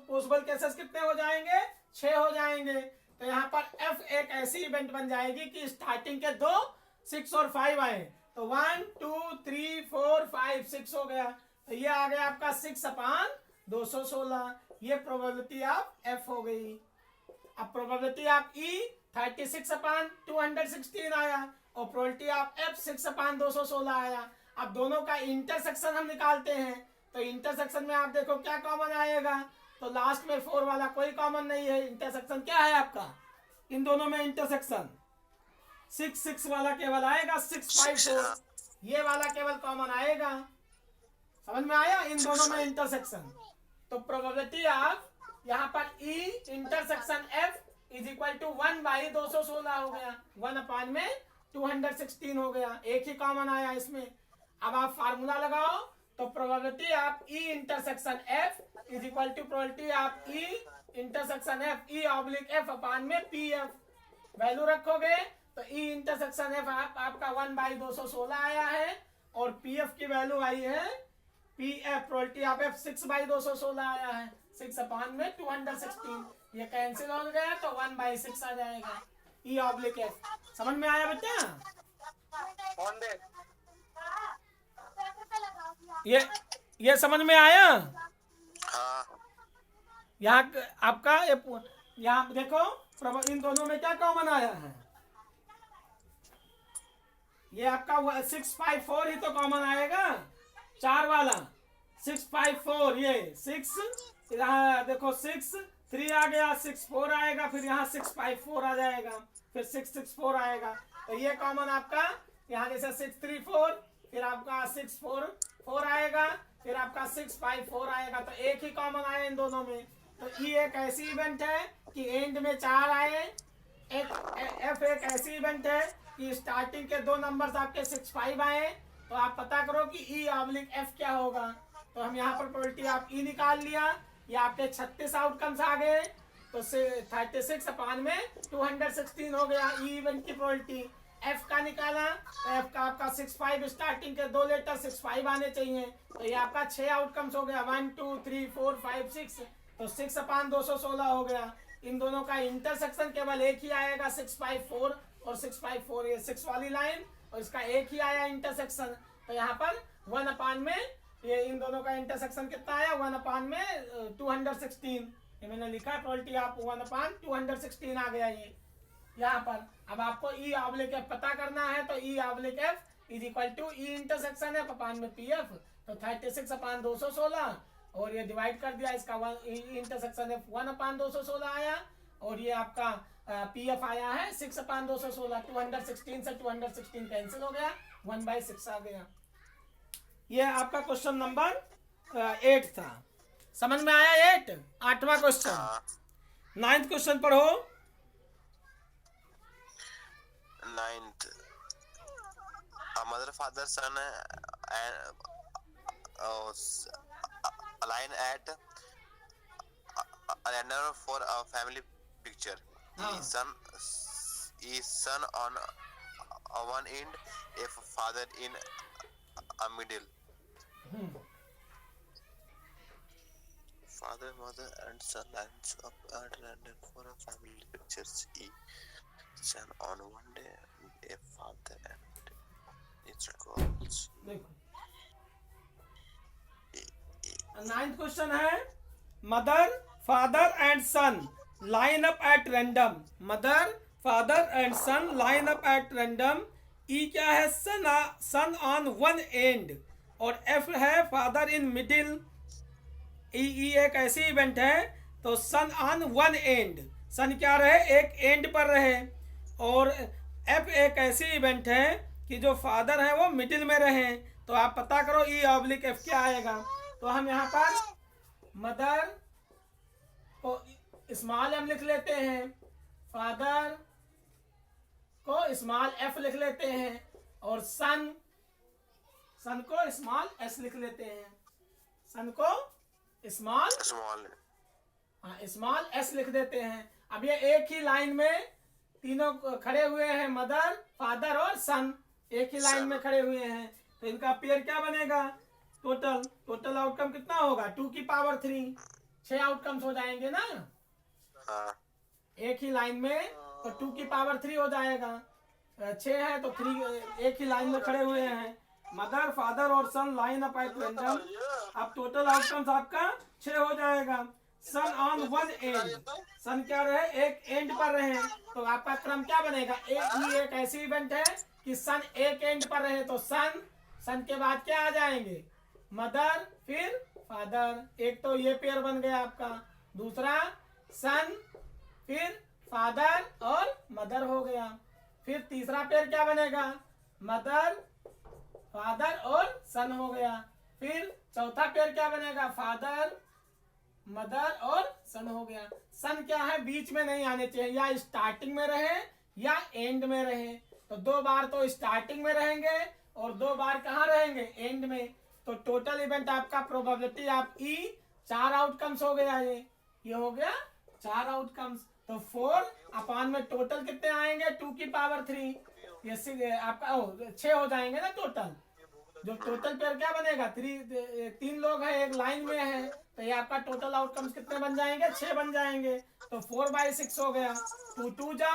Possible cases कितने हो जाएंगे, 6 हो जाएंगे। तो यहाँ पर एफ एक ऐसी इवेंट बन जाएगी कि स्टार्टिंग के 2 6 और 5 आए, तो 1 2 3 4 5 6 हो गया। तो ये आ गया आपका 6/216, ये प्रोबेबिलिटी ऑफ एफ हो गई। अब प्रोबेबिलिटी ऑफ ई 36/216 आया और प्रोबेबिलिटी ऑफ एफ 6/216 आया। अब दोनों का इंटरसेक्शन हम निकालते हैं, तो इंटरसेक्शन में आप देखो क्या कॉमन आएगा, तो लास्ट में 4 वाला कोई कॉमन नहीं है। इंटरसेक्शन क्या है आपका इन दोनों में, इंटरसेक्शन 6 6 वाला केवल आएगा, 6 5 4, ये वाला केवल कॉमन आएगा। समझ में आया इन दोनों में इंटरसेक्शन। तो प्रोबेबिलिटी ऑफ यहाँ पर E intersection F is equal to 1/216 हो गया, 1/216 हो गया, एक ही कॉमन आया इसमें। अब आप फार्मूला लगाओ, तो probability of E intersection F is equal to probability of E intersection F E oblique F upon में पी एफ। वैल्यू रखोगे तो ई इंटरसेक्शन एफ आपका 1/216 आया है और पी एफ की वैल्यू आई है P F probability of F 6/216 आया है, 6/216। ये कैंसिल हो गया तो 1/6 आ जाएगा ई ऑब्लिक एफ। समझ में आया बच्चा? ये समझ में आया? यहाँ आपका यहाँ देखो इन दोनों में क्या कॉमन आया है, ये आपका 654 ही तो कॉमन आएगा, 4 वाला 654, ये 6 यहाँ देखो 6 3 आ गया, 6 4 आएगा, फिर यहाँ 654 आ जाएगा, फिर 664 आएगा। तो ये कॉमन आपका यहाँ जैसे 634, फिर आपका 644 आएगा, फिर आपका 654 आएगा। तो एक ही कॉमन आया इन दोनों में। तो ये एक ऐसी इवेंट है कि एंड में 4 आए, एफ एक ऐसी इवेंट है कि स्टार्टिंग के 2 नंबर्स आपके 6 5 आए। तो आप पता करो कि ई ऑब्लिक एफ क्या होगा। तो हम यहाँ पर प्रोबेबिलिटी ऑफ ई निकाल लिया, ये आपके 36 आउटकम्स आ गए, तो 36/216 हो गया ई इवेंट की प्रोबेबिलिटी। एफ का निकाला तो एफ का आपका 6 5 स्टार्टिंग के 2 लेटर 6 5 आने चाहिए, तो ये आपका 6 आउटकम्स हो गया, 1 2 3 4 5 6, तो 6/216 हो गया। इन दोनों का इंटरसेक्शन केवल एक ही आएगा, 654 और 654, ये 6 वाली लाइन और इसका एक ही आया इंटरसेक्शन। तो यहाँ पर 1 में ये इन दोनों का इंटरसेक्शन कितना आया, 1/216, ये मैंने लिखा है प्रोबेबिलिटी ऑफ 1/216 आ गया ये यहाँ पर। अब आपको ई ऑब्लिक एफ पता करना है, तो E oblique F is equal to E intersection F upon में पी एफ, तो 36/216 और ये डिवाइड कर दिया, इसका इंटरसेक्शन एफ 1/216 आया और ये आपका पी एफ आया है 6/216। 216 से 216 कैंसिल हो गया, 1/6 आ गया। ये आपका क्वेश्चन नंबर 8 था। समझ में आया 8? 8वां क्वेश्चन। 9th क्वेश्चन पढ़ो। 9th, a mother, father, son align at a random for a family picture. Is son on one end, if father in a middle. Father, mother, and son lines up at random for a family pictures. Son on one day, a father and its calls. 9th question है, mother father and son line up at random. Mother father and son line up at random. E क्या है, son on one end और F है father in middle. E एक ऐसी event है, तो son on one end, son क्या रहे, एक एंड पर रहे, और एफ एक ऐसी इवेंट है कि जो फादर है वो मिडिल में रहे। तो आप पता करो ई ऑब्लिक एफ क्या आएगा। तो हम यहाँ पर मदर को स्मॉल एम लिख लेते हैं, फादर को स्मॉल एफ लिख लेते हैं और सन को स्मॉल एस लिख लेते हैं। सन को स्मॉल एस लिख देते हैं। अब ये एक ही लाइन में तीनों खड़े हुए हैं, मदर फादर और सन एक ही लाइन में खड़े हुए हैं, तो इनका पेयर क्या बनेगा, टोटल आउटकम कितना होगा, 2 की पावर 3। 6 आउटकम्स हो जाएंगे ना हाँ एक ही लाइन में, तो 2 की पावर 3 हो जाएगा। 6 है तो 3 एक ही लाइन में खड़े हुए हैं। मदर फादर और सन लाइन अप एट रैंडम। अब टोटल आउटकम्स आपका 6 हो जाएगा। सन ऑन वन एंड, सन क्या रहे, एक एंड पर रहे, तो आपका क्रम क्या बनेगा, ये एक ऐसी इवेंट है कि सन एक एंड पर रहे, तो सन, सन के बाद क्या आ जाएंगे, मदर फिर फादर। एक तो ये पेयर बन गया आपका। दूसरा सन फिर फादर और मदर हो गया। फिर तीसरा पेयर क्या बनेगा, मदर फादर और सन हो गया। फिर चौथा पेयर क्या बनेगा, फादर मदर और सन हो गया। सन क्या है, बीच में नहीं आने चाहिए, या स्टार्टिंग में रहे या एंड में रहे। तो 2 बार तो स्टार्टिंग में रहेंगे और 2 बार कहाँ रहेंगे, एंड में। तो टोटल इवेंट आपका प्रोबेबिलिटी आप ई 4 आउटकम्स हो गया। ये हो गया 4 आउटकम्स। तो 4 अपान में टोटल कितने आएंगे, 2 की पावर 3, ये आपका 6 हो जाएंगे ना टोटल। जो टोटल पेयर क्या बनेगा, 3 लोग हैं एक लाइन में है, तो ये आपका टोटल आउटकम्स कितने बन जाएंगे, 6 बन जाएंगे। तो 4/6 हो गया, 2 2 जा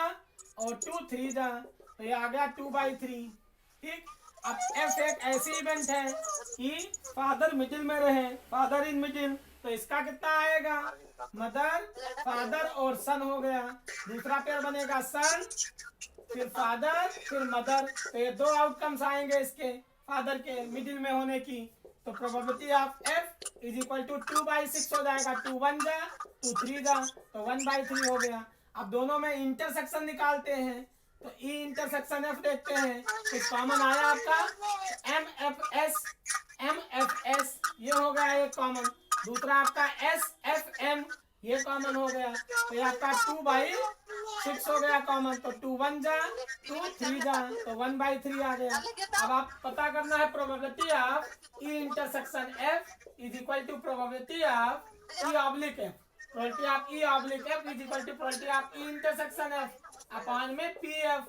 और 2 3 जा, तो ये आ गया 2/3। ठीक। अब एफ एक ऐसी इवेंट है कि फादर मिडिल में रहे, फादर इन मिडिल, तो इसका कितना आएगा, मदर फादर और सन हो गया। दूसरा पेयर बनेगा सन फिर फादर फिर मदर, तो ये 2 आउटकम्स आएंगे इसके, फादर के मिडिल में होने की। तो probability of F is equal to 2/6 हो जाएगा। 2 1 जा 2 3 जा, तो 1/3 हो गया। अब दोनों में इंटरसेक्शन निकालते हैं, तो ई इंटरसेक्शन एफ देखते हैं, कुछ कॉमन आया आपका, एम एफ एस ये हो गया एक कॉमन। दूसरा आपका SFM ये कॉमन हो गया, तो ये आपका 2/6 हो गया कॉमन। तो 2 1 जा 2 3 जा, तो 1/3 आ गया। अब आप पता करना है probability of E intersection F is equal to probability of E oblique F. Probability of E oblique F is equal to probability of E intersection F upon में PF।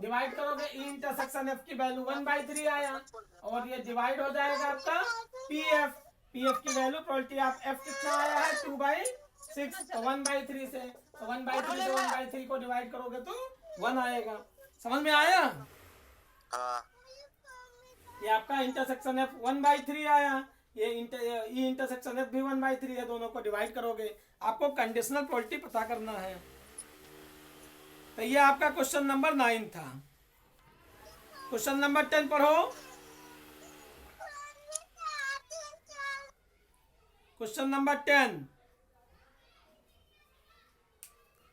डिवाइड करोगे ई इंटरसेक्शन एफ की value 1/3 आया, और ये divide हो जाएगा आपका PF। PF की वैल्यू प्रोबेबिलिटी ऑफ एफ कितना आया है, 2/6, तो 1/3 से, तो 1/3 से 1/3 को डिवाइड करोगे तो 1 आएगा। समझ में आया। हाँ ये आपका इंटरसेक्शन एफ 1/3 आया, ये इंटरसेक्शन एफ भी 1/3 है। दोनों को डिवाइड करोगे, आपको कंडीशनल प्रोबेबिलिटी पता करना है। तो ये आपका क्वेश्चन नंबर 9 था। क्वेश्चन नंबर 10 पढ़ो। क्वेश्चन नंबर 10,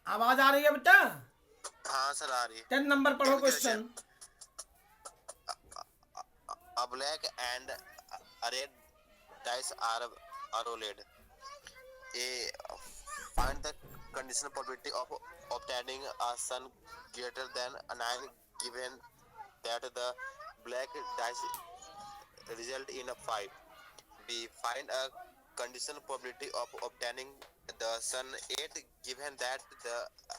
आवाज आ रही है बेटा? हाँ सर आ रही है। 10 नंबर पढ़ो question. A black and a red dice are rolled. Find the conditional probability of obtaining a sun greater than a 9 given that the black dice result in a 5. B. Find a conditional probability of obtaining the sun 8 given that the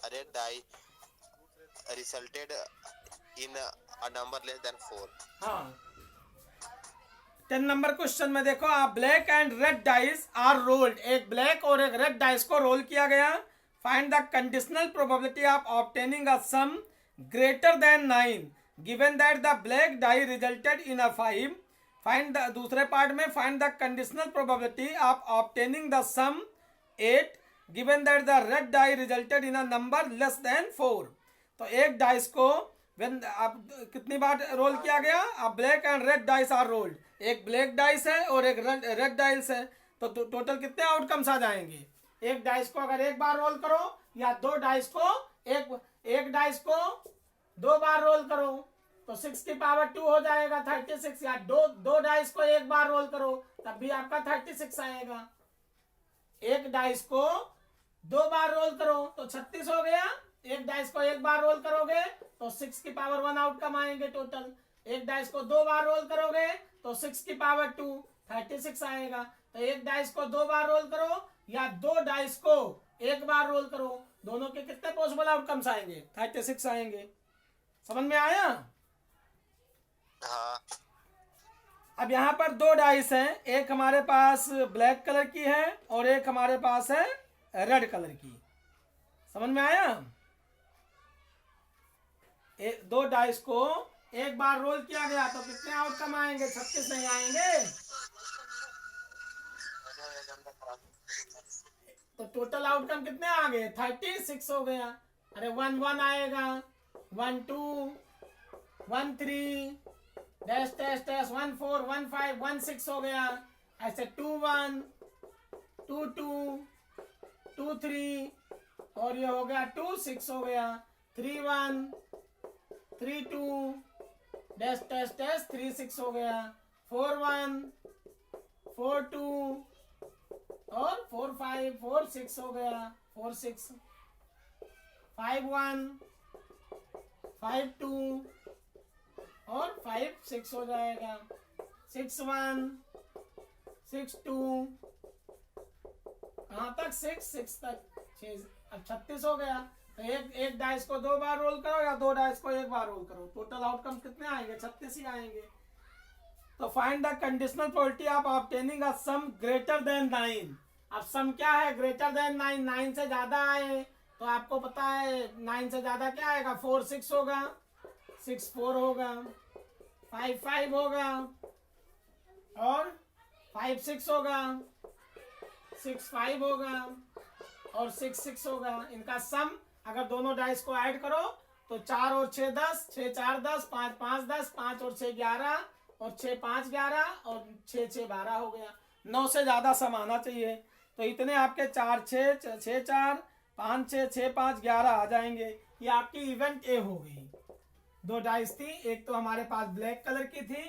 red die resulted in a number less than 4. हाँ 10 number question में देखो, आप black and red dice are rolled, एक black और एक red dice को roll किया गया। Find the conditional probability of obtaining a sum greater than 9 given that the black die resulted in a 5। Find the, दूसरे पार्ट में find the conditional probability of obtaining the sum 8 given that the red die resulted in a number less than 4। तो एक dice को आप कितनी बार role किया गया, आप black and red dice are rolled, एक ब्लैक डाइस है और एक रेड डाइस है, तो टोटल कितने आउटकम्स आ जाएंगे। एक डाइस को अगर एक बार रोल करो, या 2 डाइस को एक डाइस को 2 बार रोल करो, तो 6 की पावर 2 हो जाएगा 36, या दो डाइस को एक बार रोल करो तब भी आपका 36 आएगा। एक डाइस को 2 बार रोल करो तो 36 हो गया। एक डाइस को एक बार रोल करोगे तो 6 की पावर 1 आउटकम आएंगे टोटल। एक डाइस को 2 बार रोल करोगे तो 6 की पावर 2 36 आएगा। तो एक डाइस को 2 बार रोल करो या 2 डाइस को एक बार रोल करो, दोनों के कितने पॉसिबल आउटकम्स आएंगे, 36 आएंगे। समझ में आया। हाँ अब यहाँ पर दो डाइस हैं, एक हमारे पास ब्लैक कलर की है और एक हमारे पास है रेड कलर की। समझ में आया? दो डाइस को एक बार रोल किया गया तो कितने आउटकम आएंगे? 36 नहीं आएंगे? तो टोटल आउटकम कितने आ गए? 36 हो गया। अरे 1 1 आएगा, 1 2 1 3 डैश डैश डैश 1 4 1 5 1 6 हो गया। ऐसे 2 1 2 2 2 3 और ये हो गया 2 6 हो गया। 3 1 3 2 डैश डैश डैश 3 6 हो गया। 4 1 4 2 और 4 5 4 6 हो गया। 4 6 5 1 5 2 और 5 6 हो जाएगा। 6 1 6 2 कहाँ तक? 6 6 तक 6। अब 36 हो गया। तो एक डाइस को 2 बार रोल करो या 2 डाइस को 1 बार रोल करो, टोटल आउटकम कितने आएंगे? 36 ही आएंगे। तो find the conditional probability of obtaining a sum greater than 9। अब सम क्या है? Greater than 9। 9 से ज्यादा आए तो आपको पता है 9 से ज्यादा क्या आएगा? 4 6 होगा, 6 4 होगा, 5 5 होगा और 5 6 होगा, 6 5 होगा और 6 6 होगा। इनका सम अगर दोनों डाइस को ऐड करो तो 4 और 6 10, 6 4 10, 5 5 10, 5 और 6 11 और 6 5 11 और 6 6 12 हो गया। 9 से ज्यादा सम आना चाहिए। तो इतने आपके 4 6 6 4 5 6 6 5 11 आ जाएंगे। ये आपकी इवेंट ए हो गई। 2 डाइस थी, एक तो हमारे पास ब्लैक कलर की थी,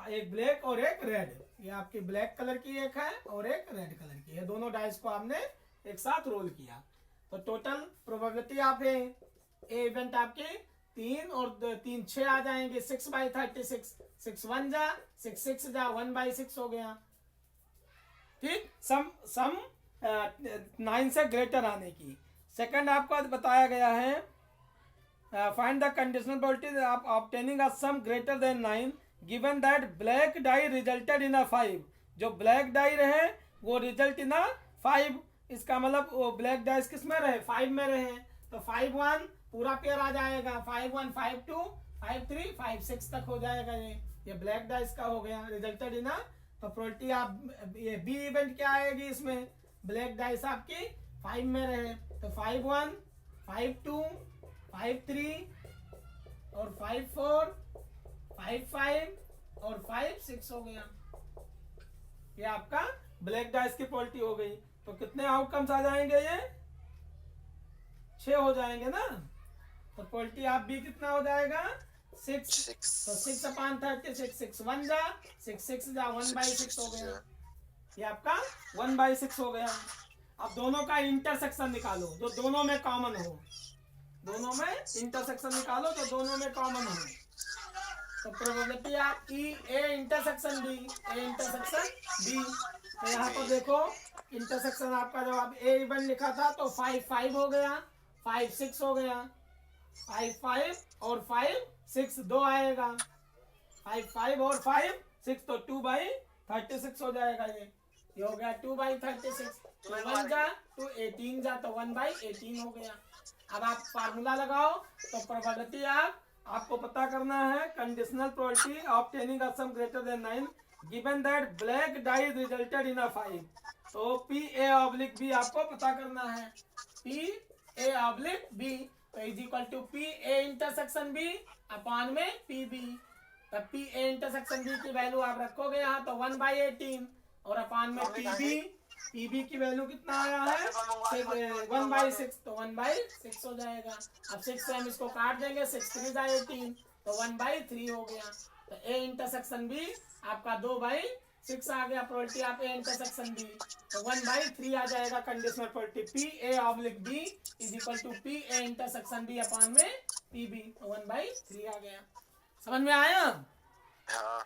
एक ब्लैक और एक रेड। ये आपकी ब्लैक कलर की एक है और एक रेड कलर की है। दोनों डाइस को आपने एक साथ रोल किया तो टोटल प्रोबेबिलिटी आप ए इवेंट आपके 3 और 3 6 आ जाएंगे। 6 बाई 36 6 1 जा 6 6 जा 1 बाई 6 हो गया। ठीक, सम 9 से ग्रेटर आने की। सेकंड आपको बताया गया है find the conditional probability of obtaining a sum greater than 9 given that black die resulted in a 5। जो ब्लैक डाई रहे वो रिजल्ट इन अ 5। इसका मतलब वो ब्लैक डाइस किस में रहे? 5 में रहे। तो 5 1 पूरा पेयर आ जाएगा। 5 1 5 2 5 3 5 6 तक हो जाएगा। ये ब्लैक डाइस का हो गया रिजल्टेड इन अ। तो प्रोबेबिलिटी आप ये बी इवेंट क्या आएगी इसमें? ब्लैक डाइस आपकी 5 में रहे तो 5 1 5 2 5 3 और 5 4 5 5 और 5 6 हो गया। ये आपका ब्लैक डाइस की प्रोबेबिलिटी हो गई। तो कितने आउटकम्स आ जाएंगे? ये 6 हो जाएंगे ना। तो प्रोबेबिलिटी आप बी कितना हो जाएगा? 6। तो 6 अपॉन 36 6 1 जा 6 6 जा 1 बाई 6 हो गया। ये आपका 1 बाई 6 हो गया। अब दोनों का इंटरसेक्शन निकालो जो दोनों में कॉमन हो। दोनों में इंटरसेक्शन निकालो तो दोनों में कॉमन हो। तो probability of E A intersection B, A intersection B. तो यहाँ पर देखो इंटरसेक्शन आपका जब आप ए इवेंट लिखा था तो 5 5 हो गया, 5 6 हो गया, 5 5 और 5 6 2 आएगा। 5 5 और 5 6 तो 2 बाई 36 हो जाएगा। ये हो गया 2 बाई 36। तो 1 जा तो 18 जा तो 1 बाई 18 हो गया। अब आप फार्मूला लगाओ तो प्रोबेबिलिटी आपको पता करना है conditional probability obtaining a sum greater than 9 given that black die resulted in a 5। तो पी ए ऑब्लिक बी आपको पता करना है। पी ए ऑब्लिक बी तो is equal to P A intersection B upon में पी बी। तब P A intersection B की value आप रखोगे यहाँ तो 1 बाई 18 और अपॉन में पी बी की वैल्यू कितना आया है? 1 बाई 6 तो 1 बाई 6 हो जाएगा। अब 6 से हम इसको काट देंगे 6 3 जा 18 तो 1 बाई 3 हो गया। तो ए इंटरसेक्शन बी आपका 2 बाई 6 आ गया। Probability of A intersection B तो 1 बाई 3 आ जाएगा conditional probability. P A oblique B is equal to P A intersection B upon में पी बी तो 1 बाई 3 आ गया। समझ में आया? हाँ।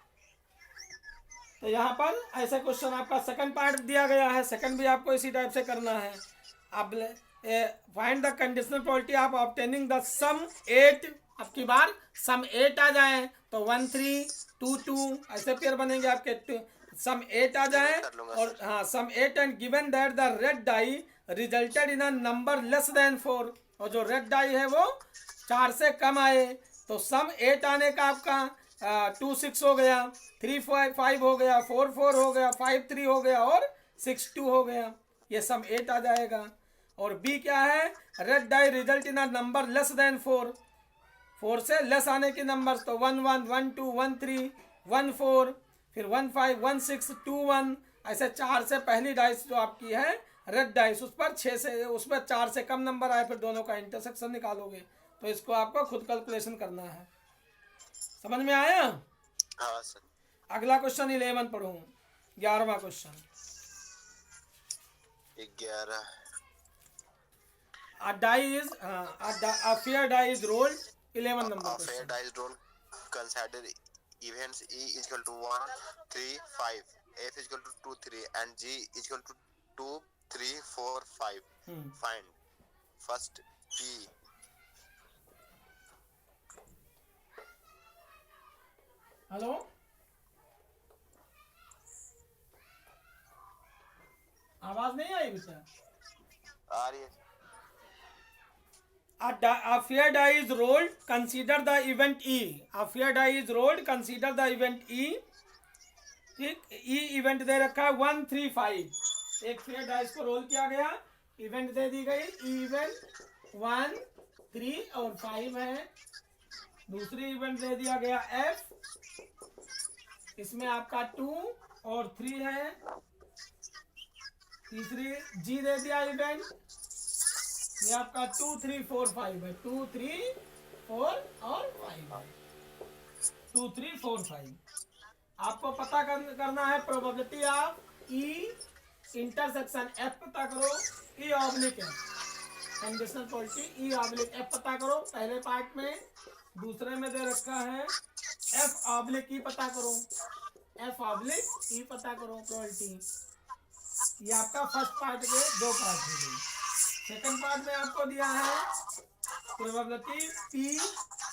तो यहाँ पर ऐसा क्वेश्चन आपका सेकंड पार्ट दिया गया है। सेकंड भी आपको इसी टाइप से करना है। Find the conditional probability of obtaining the sum 8। अब की बार सम 8 आ जाए तो 1 3 2 2 ऐसे पेयर बनेंगे आपके। सम 8 आ जाए और हाँ sum 8 and given that the red die resulted in a number less than 4, और जो रेड डाई है वो 4 से कम आए तो सम 8 आने का आपका 2 6 हो गया, 3 5 हो गया, 4 4 हो गया, 5 3 हो गया और 6 2 हो गया। ये सम 8 आ जाएगा। और बी क्या है, red die result in a number less than 4, 4 से लेस आने के नंबर तो 1 1 1 2 1 3 1 4 फिर 1 5 1 6 2 1, ऐसे 4 से पहली डाइस जो आपकी है रेड डाइस उस पर 6 से उसमें 4 से कम नंबर आए फिर दोनों का इंटरसेक्शन निकालोगे। तो इसको आपको खुद कैलकुलेशन करना है। समझ में आया? हाँ सर। अगला क्वेश्चन 11 पढ़ो, 11वां question. 11 A die is a fair die is rolled, 11 number a fair question. dice roll consider events E is equal to 1 3 5, F is equal to 2 3 and G is equal to 2 3 4 5. Find first P. Hello, आवाज नहीं आई बेटा? आ रही है। A fair die is rolled, consider the event E. A fair die is rolled, consider the event E. ठीक, E event दे रखा है 1 3 5। एक fair dice को रोल किया गया, इवेंट दे दी गई, E इवेंट 1 3 और 5 है। दूसरी इवेंट दे दिया गया F, इसमें आपका 2 और 3 है। तीसरी G दे दिया इवेंट, ये आपका 2 3 4 5 है, 2 3 4 और 5 है, 2 3 4 5। आपको पता करना है probability of E intersection F पता करो, E oblique F, conditional probability E oblique F पता करो पहले पार्ट में। दूसरे में दे रखा है F ऑब्लिक E पता करो, F ऑब्लिक E पता करो प्रोबेबिलिटी। ये आपका फर्स्ट पार्ट के 2 पार्ट हो गए। सेकंड पार्ट में आपको दिया है probability P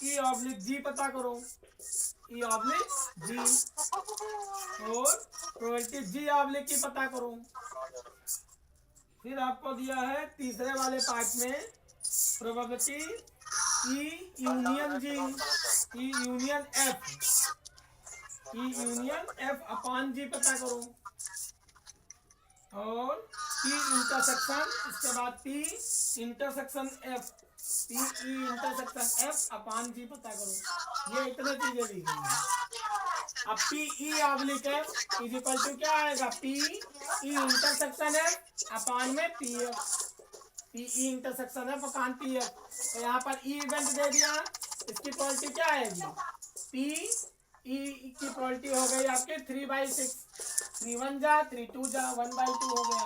E oblique G पता करो, E ऑब्लिक G, और प्रोबेबिलिटी G ऑब्लिक E पता करो। फिर आपको दिया है तीसरे वाले पार्ट में probability E union G, E union F, E union F upon G पता करो, और P इंटरसेक्शन, इसके बाद P intersection F, P E intersection F upon G पता करो। ये इतने चीजें दी गई हैं। अब P E oblique F is equal to क्या आएगा, P E intersection F upon में P F, P E intersection F upon P F। तो यहाँ पर E इवेंट दे दिया, इसकी प्रोबेबिलिटी क्या आएगी, P E की प्रोबेबिलिटी हो गई आपके 3/6, 3 1 जा 3 2 जा 1/2 हो गया।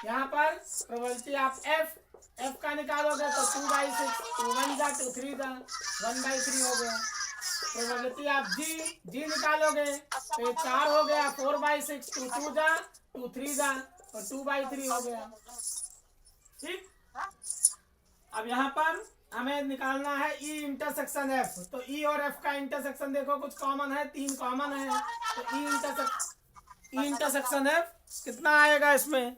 यहाँ पर प्रोबेबिलिटी आप F का निकालोगे तो 2/6, 2 1 जा 2 3 जा 1/3 हो गया। प्रोबेबिलिटी आप G निकालोगे तो ये 4 हो गया, 4/6, 2 2 जा 2 3 जा और 2/3 हो गया। ठीक, अब यहाँ पर हमें निकालना है E इंटरसेक्शन F। तो E और F का इंटरसेक्शन देखो कुछ कॉमन है, 3 कॉमन है, तो E इंटरसेक्शन F कितना आएगा इसमें,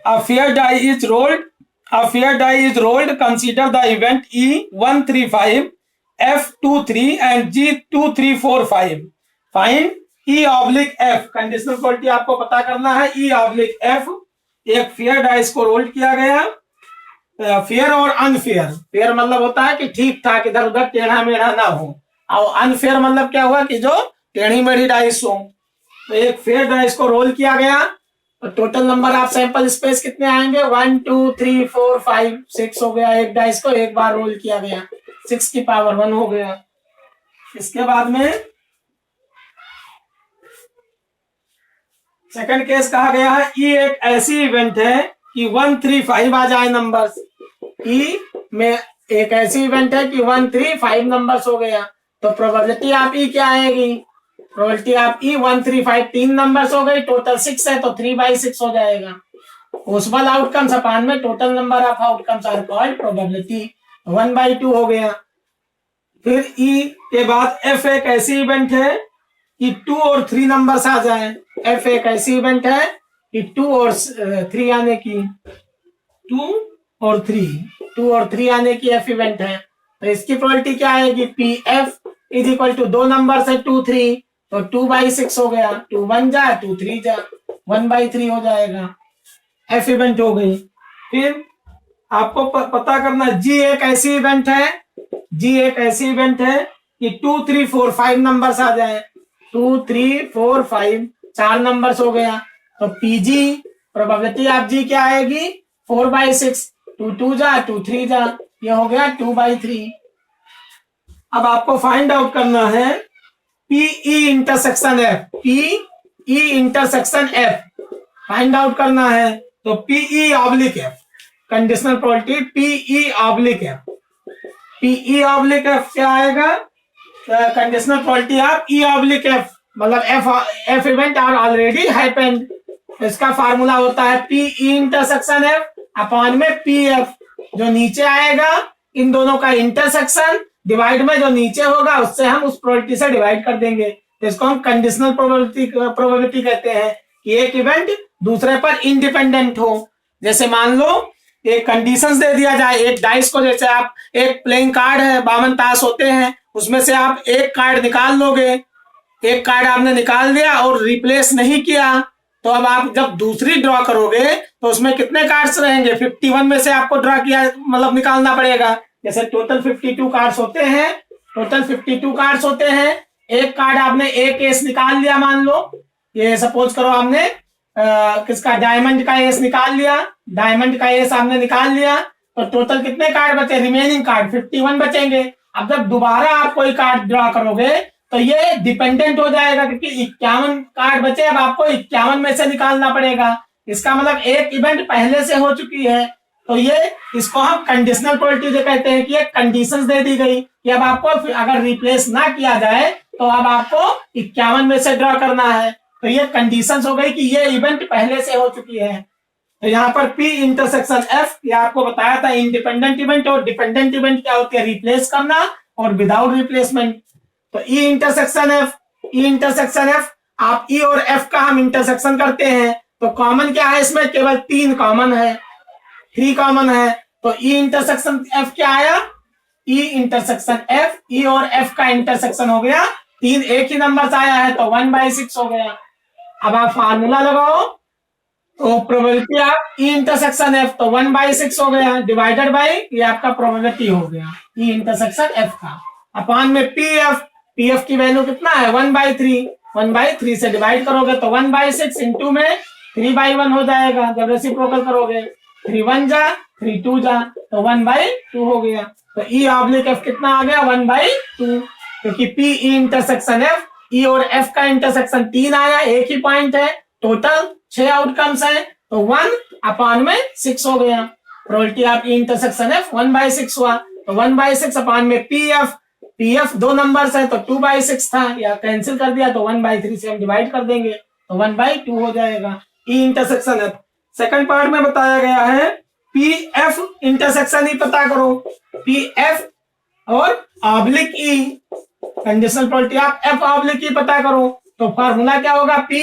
A fair die is rolled, a fair die is rolled, consider the event E 1 3 5, F 2 3 and G 2 3 4 5। Find E oblique F, conditional probability आपको पता करना है। E ऑब्लिक F, एक फेयर डाइस को roll किया गया, फेयर और अनफेयर। फेयर मतलब होता है कि ठीक ठाक इधर उधर टेढ़ा मेढ़ा ना हो, और अनफेयर मतलब क्या हुआ कि जो टेढ़ी मेढ़ी डाइस हो। तो एक फेयर डाइस को रोल किया गया तो total number of sample space कितने आएंगे, 1 2 3 4 5 6 हो गया। एक डाइस को एक बार रोल किया गया, 6 की पावर 1 हो गया। इसके बाद में सेकंड केस कहा गया है, E एक ऐसी इवेंट है कि 1 3 5 आ जाए नंबर्स। E में एक ऐसी इवेंट है कि 1 3 5 नंबर्स हो गया, तो प्रोबेबिलिटी आप E क्या आएगी, प्रोबेबिलिटी ऑफ ई 1 3 5 तीन नंबर्स हो गई, टोटल 6 है तो 3/6 हो जाएगा। पॉसिबल आउटकम्स अपान में total number of outcomes are called probability, 1/2 हो गया। फिर ई के बाद एफ एक ऐसी इवेंट है कि 2 और 3 नंबर्स आ जाए। एफ एक ऐसी इवेंट है कि 2 और 3 आने की, 2 और 3 आने की एफ इवेंट है। तो इसकी प्रोबेबिलिटी क्या आएगी, P F is equal to दो नंबर से 2 3, तो 2/6 हो गया, 2 1 जा 2 3 जा, 1/3 हो जाएगा। एफ इवेंट हो गई। फिर आपको पता करना जी एक ऐसी इवेंट है, जी एक ऐसी इवेंट है कि 2 3 4 5 नंबर्स आ जाए, 2 3 4 5 4 नंबर्स हो गया। तो पीजी प्रोबेबिलिटी ऑफ जी क्या आएगी, 4/6, 2 2 जा 2 3 जा, ये हो गया 2/3। अब आपको फाइंड आउट करना है P E intersection F, P E intersection F find out करना है। तो P E oblique F, conditional probability P E oblique F, P E oblique F क्या आएगा, conditional probability of E oblique F, मतलब F event are already happened. इसका formula होता है P E intersection F upon में पी एफ, जो नीचे आएगा इन दोनों का इंटरसेक्शन डिवाइड में जो नीचे होगा उससे हम उस प्रोबेबिलिटी से डिवाइड कर देंगे। तो इसको हम कंडीशनल प्रोबेबिलिटी कहते हैं कि एक इवेंट दूसरे पर इंडिपेंडेंट हो। जैसे मान लो एक कंडीशंस दे दिया जाए एक डाइस को, जैसे आप एक प्लेइंग कार्ड है, 52 ताश होते हैं, उसमें से आप एक कार्ड निकाल लोगे, एक कार्ड आपने निकाल दिया और रिप्लेस नहीं किया, तो अब आप जब दूसरी ड्रॉ करोगे तो उसमें कितने कार्ड्स रहेंगे, 51 में से आपको ड्रॉ किया मतलब निकालना पड़ेगा। जैसे टोटल 52 कार्ड्स होते हैं, टोटल 52 कार्ड्स होते हैं, एक कार्ड आपने एक एस निकाल लिया, मान लो ये सपोज करो आपने किसका डायमंड का एस निकाल लिया, डायमंड का एस आपने निकाल लिया, तो टोटल कितने कार्ड बचे, रिमेनिंग कार्ड 51 बचेंगे। अब जब दोबारा आप कोई कार्ड ड्रॉ करोगे तो ये डिपेंडेंट हो जाएगा, क्योंकि 51 कार्ड बचे, अब आपको 51 में से निकालना पड़ेगा। इसका मतलब एक इवेंट पहले से हो चुकी है, तो ये इसको हम कंडीशनल प्रोबेबिलिटी कहते हैं कि एक कंडीशंस दे दी गई कि अब आपको अगर रिप्लेस ना किया जाए तो अब आपको 51 में से ड्रॉ करना है, तो ये कंडीशंस हो गई कि ये इवेंट पहले से हो चुकी है। तो यहाँ पर पी इंटरसेक्शन एफ, ये आपको बताया था इंडिपेंडेंट इवेंट और डिपेंडेंट इवेंट क्या होती है, रिप्लेस करना और विदाउट रिप्लेसमेंट। तो ई इंटरसेक्शन एफ, ई इंटरसेक्शन एफ, आप ई और एफ का हम इंटरसेक्शन करते हैं तो कॉमन क्या है, इसमें केवल 3 कॉमन है, 3 कॉमन है। तो ई इंटरसेक्शन एफ क्या आया, ई इंटरसेक्शन एफ, ई और एफ का इंटरसेक्शन हो गया 3, एक ही नंबर आया है तो 1/6 हो गया। अब आप फार्मूला लगाओ, तो probability of E intersection F तो 1/6 हो गया, डिवाइडेड बाई ये आपका प्रोबेबिलिटी हो गया ई इंटरसेक्शन एफ का, अपॉन में पी एफ, पी एफ की वैल्यू कितना है 1/3, 1/3 से डिवाइड करोगे तो 1/6 इंटू में 3/1 हो जाएगा, जब रेसिप्रोकल करोगे 3 1 जा 3 2 जा तो 1/2 हो गया। तो ई ऑब्लिक एफ कितना आ गया 1/2, क्योंकि पी ई इंटरसेक्शन एफ, ई और एफ का इंटरसेक्शन 3 आया, एक ही पॉइंट है, टोटल 6 आउटकम्स है, तो 1/6 हो गया। Probability of E intersection F 1/6 हुआ, तो 1/6 अपॉन में P F, P F 2 numbers है तो 2/6 था, या कैंसिल कर दिया तो 1/3 से हम डिवाइड कर देंगे तो 1/2 हो जाएगा ई इंटरसेक्शन एफ। सेकंड पार्ट में बताया गया है पी एफ इंटरसेक्शन ई पता करो, पी एफ और oblique E, conditional probability of F oblique E पता करो। तो फार्मूला क्या होगा, पी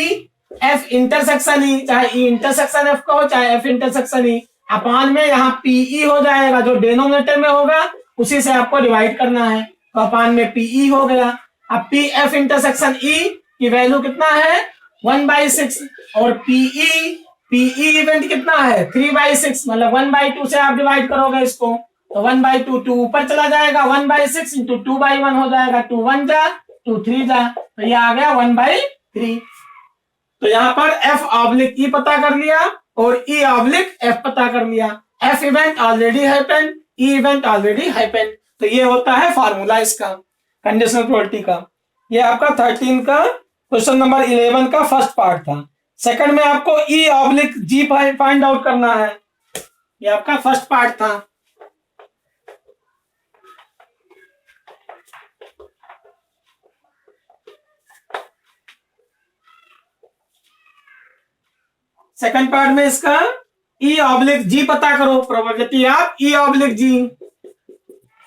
एफ इंटरसेक्शन ई, चाहे ई इंटरसेक्शन एफ का हो चाहे एफ इंटरसेक्शन ई, अपॉन में यहाँ पीई हो जाएगा, जो डिनोमिनेटर में होगा उसी से आपको डिवाइड करना है, तो अपॉन में पीई हो गया। अब पी एफ इंटरसेक्शन ई की वैल्यू कितना है 1/6, और पीई, पीई इवेंट कितना है 3/6, मतलब 1/2 से आप डिवाइड करोगे इसको, तो 1/2, 2 ऊपर चला जाएगा, 1/6 इंटू 2/1 हो जाएगा, 2 1 जा 2 3 जा, तो ये आ गया 1/3। तो यहाँ पर एफ ऑब्लिक ई पता कर लिया और ई ऑब्लिक एफ पता कर लिया। एफ इवेंट ऑलरेडी हैपेंड, ई इवेंट ऑलरेडी हैपेंड, तो ये होता है फॉर्मूला इसका कंडीशनल प्रोबेबिलिटी का। ये आपका 13 का क्वेश्चन नंबर 11 का फर्स्ट पार्ट था। सेकंड में आपको E oblique G find out करना है, ये आपका फर्स्ट पार्ट था। सेकंड पार्ट में इसका ई ऑब्लिक जी पता करो, probability of E oblique G,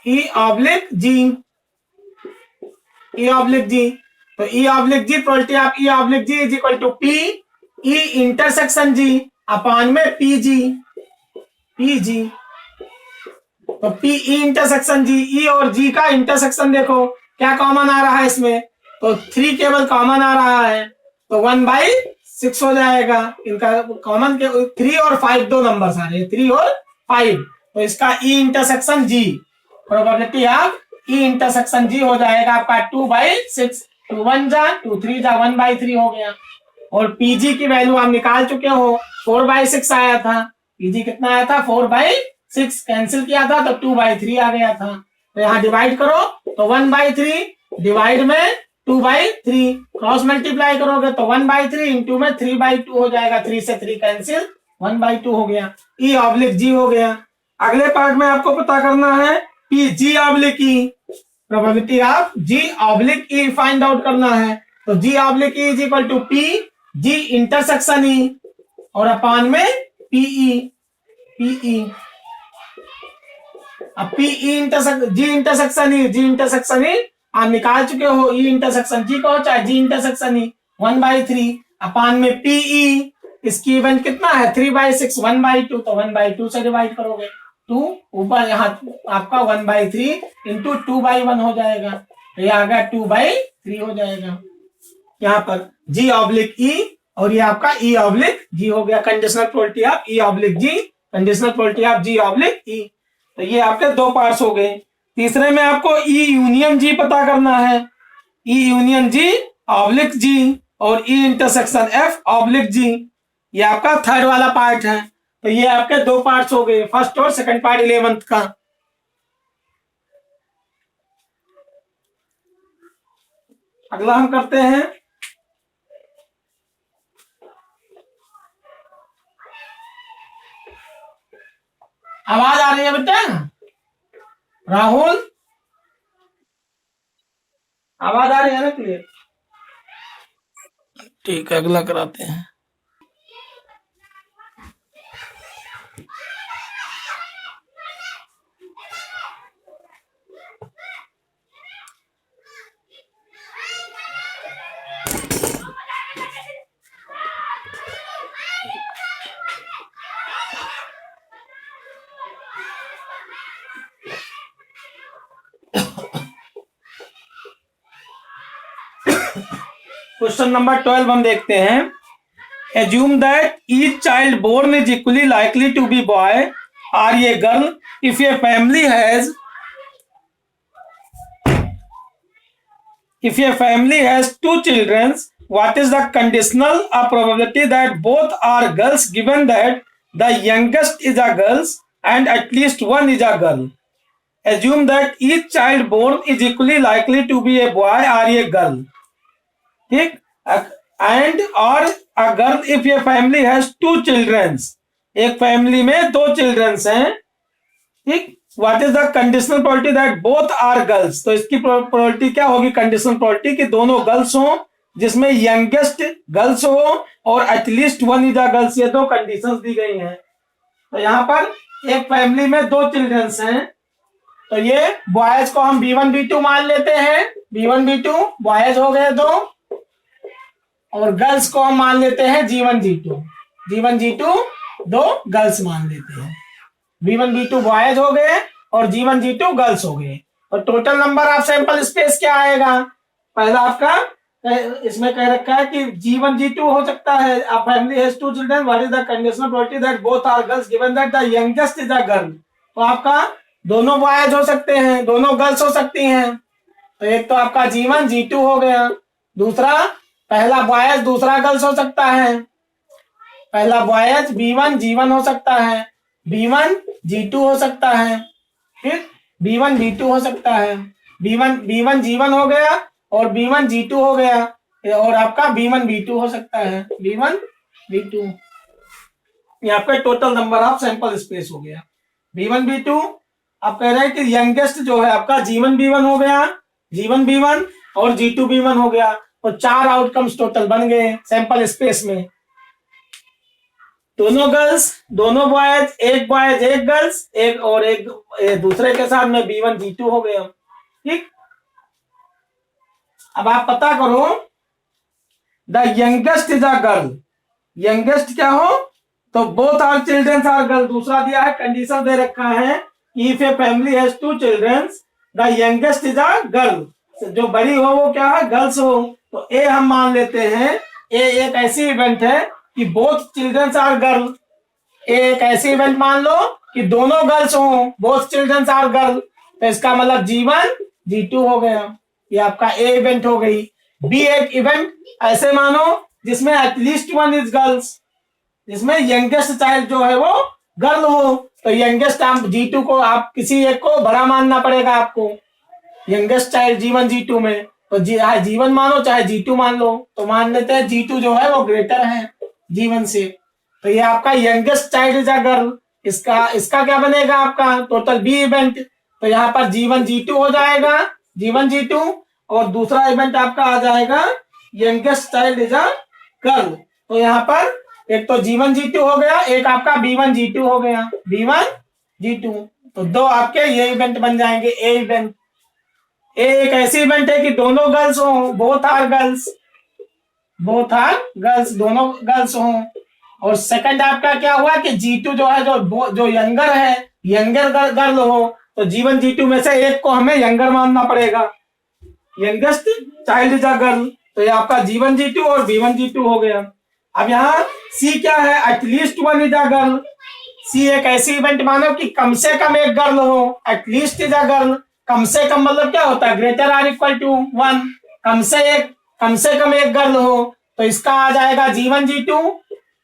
E oblique G, E oblique G. तो E oblique G probability of E oblique G is equal to P E intersection G upon में P G, P G. तो P E intersection जी, ई और जी का intersection देखो क्या common आ रहा है इसमें, तो 3 केवल कॉमन आ रहा है, तो 1/6 हो जाएगा। इनका कॉमन के 3 और 5 दो नंबर्स आ रहे हैं, 3 और 5। तो इसका E intersection G, probability of E intersection G हो जाएगा आपका 2/6, 2 1 जा 2 3 जा 1/3 हो गया। और पीजी की वैल्यू आप निकाल चुके हो, 4/6 आया था, पीजी कितना आया था 4/6, कैंसिल किया था तो 2/3 आ गया था। तो यहाँ डिवाइड करो तो 1/3 डिवाइड में 2/3, क्रॉस मल्टीप्लाई करोगे तो 1/3 इंटू में 3/2 हो जाएगा, 3 से 3 कैंसिल, 1/2 हो गया, ई ऑब्लिक जी हो गया। अगले पार्ट में आपको पता करना है P G oblique E, probability of G oblique E find out करना है। तो G oblique E is equal to P G intersection E और अपॉन में पीई, पीई। अब P E intersection G intersection E, G intersection E आप निकाल चुके हो, ई इंटरसेक्शन जी को चाहे जी इंटरसेक्शन ई 1/3 अपॉन में पीई, इसकी इवेंट कितना है 3/6, 1/2, तो 1/2 से डिवाइड करोगे, 2 ऊपर यहाँ आपका 1/3 इंटू 2/1 हो जाएगा, तो ये आ गया 2/3 हो जाएगा। यहाँ पर जी ऑब्लिक ई और ये आपका ई ऑब्लिक जी हो गया, conditional probability of E oblique G, conditional probability of G oblique E. तो ये आपके 2 पार्ट्स हो गए। तीसरे में आपको ई यूनियन जी पता करना है, ई यूनियन जी ऑब्लिक जी और ई इंटरसेक्शन एफ ऑब्लिक जी, ये आपका थर्ड वाला पार्ट है। तो ये आपके 2 पार्ट्स हो गए, फर्स्ट और सेकंड पार्ट 11th का। अगला हम करते हैं आवाज आ रही है बेटा राहुल, आवाज आ रही है ना क्लियर? ठीक है, अगला कराते हैं। क्वेश्चन नंबर 12 हम देखते हैं। Assume that each child born is equally likely to be boy or a girl if a family has 2 children. What is the conditional probability that both are girls given that the youngest is a girl and at least one is a girl? Assume that each child born is equally likely to be a boy or a girl. ठीक, and और a girl if a family has 2 childrens, एक family में 2 childrens हैं, ठीक। What is the conditional probability that both are girls, तो इसकी probability क्या होगी, कंडीशनल प्रोबेबिलिटी कि दोनों गर्ल्स हो, जिसमें यंगेस्ट गर्ल्स हो और at least one is a girls, ये 2 कंडीशंस दी गई हैं। तो यहाँ पर एक फैमिली में 2 चिल्ड्रंस हैं, तो ये बॉयज को हम B1 B2 मान लेते हैं, B1 B2 बॉयज हो गए 2, और गर्ल्स को हम मान लेते हैं G1 G2, G1 G2 2 girls मान लेते हैं, B1 B2 बॉयज हो गए और G1 G2 गर्ल्स हो गए। और total number of sample space क्या आएगा, पहला आपका इसमें कह रखा है कि G1 G2 हो सकता है, a family has 2 children, what is the conditional probability that both are girls given that the youngest is a girl. तो आपका दोनों बॉयज हो सकते हैं, दोनों गर्ल्स हो सकती हैं, तो एक तो आपका G1 G2 हो गया, दूसरा पहला बॉयज दूसरा गर्ल्स हो सकता है, पहला बॉयज B1 G1 हो सकता है, B1 G2 हो सकता है, फिर B1 B2 हो सकता है, B1 G1 हो गया और B1 G2 हो गया, और आपका B1 B2 हो सकता है, B1 B2। यहाँ पे total number of sample space हो गया। B1 B2 आप कह रहे हैं कि यंगेस्ट जो है आपका G1 B1 हो गया, G1 B1 और G2 B1 हो गया, तो 4 आउटकम्स टोटल बन गए सैंपल स्पेस में। दोनों गर्ल्स, दोनों बॉयज, एक बॉयज एक गर्ल्स, एक दूसरे के साथ में B1 G2 हो गया। ठीक, अब आप पता करो the youngest is a girl. Youngest क्या हो, तो both are childrens are girl. दूसरा दिया है, कंडीशन दे रखा है, if a family has 2 childrens the youngest is a girl. जो बड़ी हो वो क्या है, गर्ल्स हो। तो ए हम मान लेते हैं, ए एक ऐसी इवेंट है कि बोथ चिल्ड्रंस आर गर्ल। एक ऐसी इवेंट मान लो कि दोनों गर्ल्स हो, बोथ चिल्ड्रंस आर गर्ल, तो इसका मतलब G1 G2 हो गया। ये आपका ए इवेंट हो गई। बी एक इवेंट ऐसे मानो जिसमें एटलीस्ट वन इज गर्ल्स, जिसमें यंगेस्ट चाइल्ड जो है वो गर्ल हो। तो यंगेस्ट आप G2 को, आप किसी एक को बड़ा मानना पड़ेगा आपको, यंगेस्ट चाइल्ड G1 G2 में। तो G1 मानो चाहे G2 मान लो, तो मान लेते हैं G2 जो है वो ग्रेटर है G1 से। तो ये आपका youngest child is a girl. इसका क्या बनेगा आपका टोटल बी इवेंट। तो यहाँ पर G1 G2 हो जाएगा, G1 G2, और दूसरा इवेंट आपका आ जाएगा youngest child is a girl. तो यहाँ पर एक तो G1 G2 हो गया, एक आपका B1 G2 हो गया, B1 G2। तो दो आपके ये इवेंट बन जाएंगे ए इवेंट। ए एक ऐसी इवेंट है कि दोनों गर्ल्स हो, both are girls, both are girls, दोनों गर्ल्स हो। और सेकंड आपका क्या हुआ कि G2 जो है, जो यंगर है, यंगर गर्ल हो, तो G1 G2 में से एक को हमें यंगर मानना पड़ेगा, youngest child is a girl. तो ये आपका G1 G2 और B1 G2 हो गया। अब यहाँ C क्या है, at least one is a girl. C एक ऐसी इवेंट मानो कि कम से कम एक गर्ल हो, एटलीस्ट इज अ गर्ल। कम से कम मतलब क्या होता है, ग्रेटर आर इक्वल टू 1, कम से कम एक गर्ल हो। तो इसका आ जाएगा G1 G2।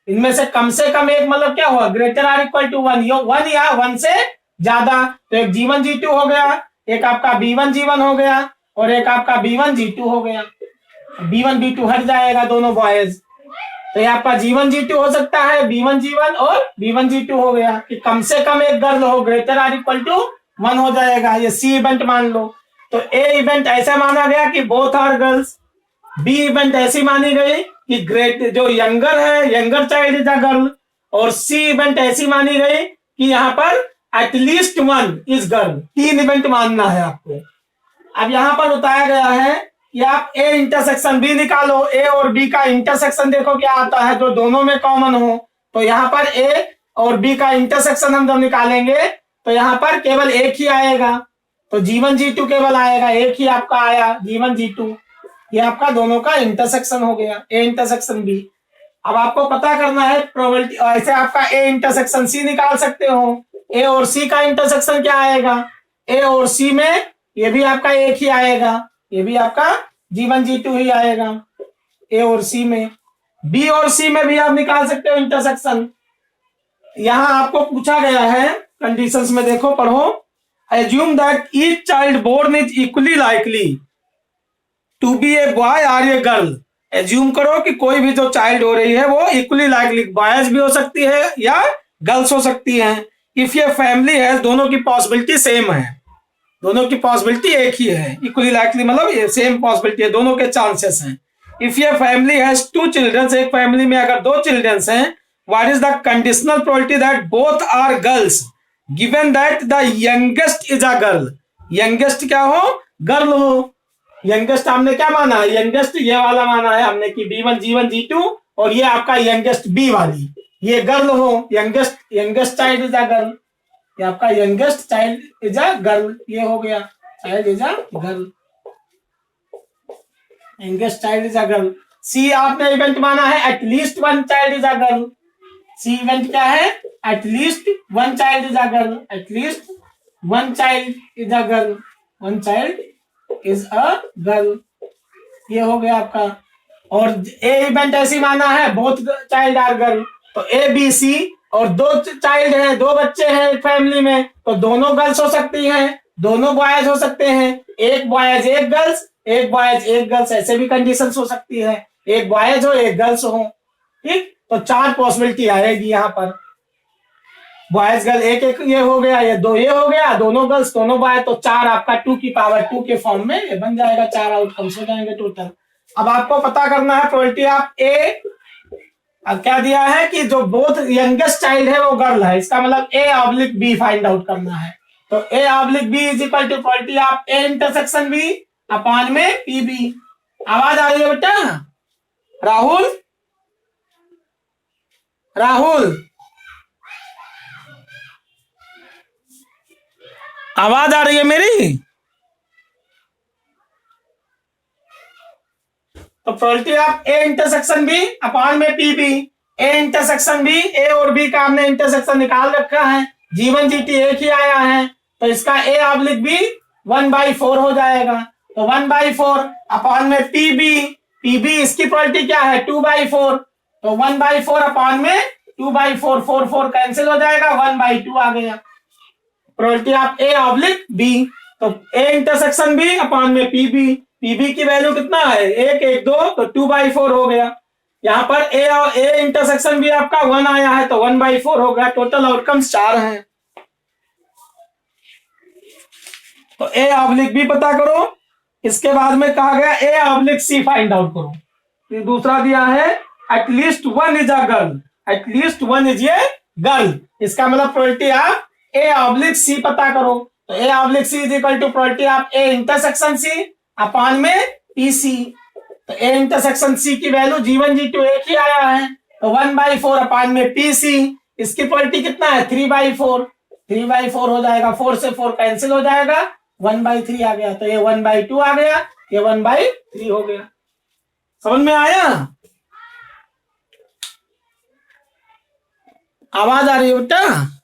इनमें से कम एक मतलब क्या हुआ, ग्रेटर आर इक्वल टू 1, यो 1 या 1 से ज्यादा। तो एक G1 G2 हो गया, एक आपका B1 G1 हो गया, और एक आपका B1 G2 हो गया। B1 B2 हट जाएगा दोनों बॉयज। तो ये आपका G1 G2 हो सकता है, B1 G1 और B1 G2 हो गया कि कम से कम एक गर्ल हो, ग्रेटर आर इक्वल टू 1 हो जाएगा। ये C इवेंट मान लो। तो A इवेंट ऐसा माना गया कि both are girls. B event ऐसी मानी गई कि ग्रेट जो यंगर है, younger child is a girl. और C इवेंट ऐसी मानी गई कि यहाँ पर at least one is girl. 3 event मानना है आपको। अब यहाँ पर बताया गया है कि आप A इंटरसेक्शन B निकालो, A और B का इंटरसेक्शन देखो क्या आता है जो दोनों में कॉमन हो। तो यहाँ पर A और B का इंटरसेक्शन हम जब निकालेंगे तो यहाँ पर केवल एक ही आएगा। तो G1 G2 केवल आएगा, एक ही आपका आया G1 G2। ये आपका दोनों का इंटरसेक्शन हो गया, A इंटरसेक्शन B। अब आपको पता करना है प्रोबेबिलिटी, ऐसे आपका A इंटरसेक्शन C निकाल सकते हो। A और C का इंटरसेक्शन क्या आएगा, A और C में ये भी आपका एक ही आएगा, ये भी आपका G1 G2 ही आएगा A और C में। B और C में भी आप निकाल सकते हो इंटरसेक्शन। यहां आपको पूछा गया है कंडीशंस में, देखो पढ़ो। Assume that each child born is equally likely to be a boy or a girl. Assume करो कि कोई भी जो चाइल्ड हो रही है वो इक्वली लाइकली बॉयज भी हो सकती है या गर्ल्स हो सकती हैं। इफ ये फैमिली है, दोनों की पॉसिबिलिटी सेम है, दोनों की पॉसिबिलिटी एक ही है। इक्वली लाइकली मतलब ये सेम पॉसिबिलिटी है, दोनों के चांसेस हैं। इफ ये फैमिली हैज 2 चिल्ड्रंस, एक फैमिली में अगर 2 चिल्ड्रंस हैं, what is the conditional probability that both are girls given that the youngest is a girl. Youngest क्या हो, गर्ल हो। यंगेस्ट हमने क्या माना है, यंगेस्ट ये वाला माना है हमने कि B1 G1 G2, और ये आपका यंगेस्ट B वाली ये गर्ल हो। Youngest child is a girl, ये आपका youngest child is a girl, ये हो गया child is a girl, youngest child is a girl. C आपने इवेंट माना है at least one child is a girl. C event क्या है, at least one child is a girl, at least one child is a girl, one child is a girl, ये हो गया आपका। और A इवेंट ऐसी माना है बोथ चाइल्ड आर गर्ल। तो A B C और 2 चाइल्ड हैं, 2 बच्चे हैं फैमिली में, तो दोनों गर्ल्स हो सकती हैं, दोनों बॉयज हो सकते हैं, एक बॉयज एक गर्ल्स, एक बॉयज एक गर्ल्स, ऐसे भी कंडीशंस हो सकती है, एक बॉयज हो एक गर्ल्स हो। ठीक, तो 4 पॉसिबिलिटी आएगी यहाँ पर। बॉयज गर्ल एक एक ये हो गया, ये 2 ये हो गया, दोनों गर्ल्स दोनों बॉय, तो 4 आपका 2 की पावर 2 के फॉर्म में ये बन जाएगा, 4 आउटकम्स हो जाएंगे टोटल। अब आपको पता करना है प्रोबेबिलिटी ऑफ A अब क्या दिया है कि जो बोथ यंगेस्ट चाइल्ड है वो गर्ल है, इसका मतलब A oblique B find out करना है। तो A oblique B is equal to probability of A intersection B upon में पी बी। आवाज आ रही है बेटा? राहुल, राहुल आवाज आ रही है मेरी? तो probability of A intersection B upon में P B. A intersection B, A और बी का हमने इंटरसेक्शन निकाल रखा है, G1 GT एक ही आया है, तो इसका ए ऑब्लिक बी 1/4 हो जाएगा। तो 1/4 अपॉन में पी बी इसकी प्रोबेबिलिटी क्या है 2/4, तो 1/4 अपॉन में 2/4, 4 कैंसिल हो जाएगा, 1/2 आ गया probability of A oblique B. तो ए इंटरसेक्शन बी अपॉन में पीबी की वैल्यू कितना है 1 1 2, तो 2/4 हो गया। यहाँ पर ए इंटरसेक्शन बी आपका 1 आया है, तो 1/4 हो गया। टोटल आउटकम्स 4 हैं। तो ए ऑब्लिक बी पता करो, इसके बाद में कहा गया A oblique C find out करो। फिर दूसरा दिया है at least one is a girl, at least one is a girl, इसका मतलब probability of A oblique C पता करो। तो A oblique C is equal to probability of A intersection C upon में पी सी। तो ए इंटरसेक्शन सी की value G1 G2 एक ही आया है, तो 1/4 अपॉन में पी सी, इसकी प्रोबेबिलिटी कितना है 3/4, 3/4 हो जाएगा, 4 से 4 कैंसिल हो जाएगा, 1/3 आ गया। तो ये 1/2 आ गया, ये 1/3 हो गया। समझ में आया? आवाज आ रही है बेटा?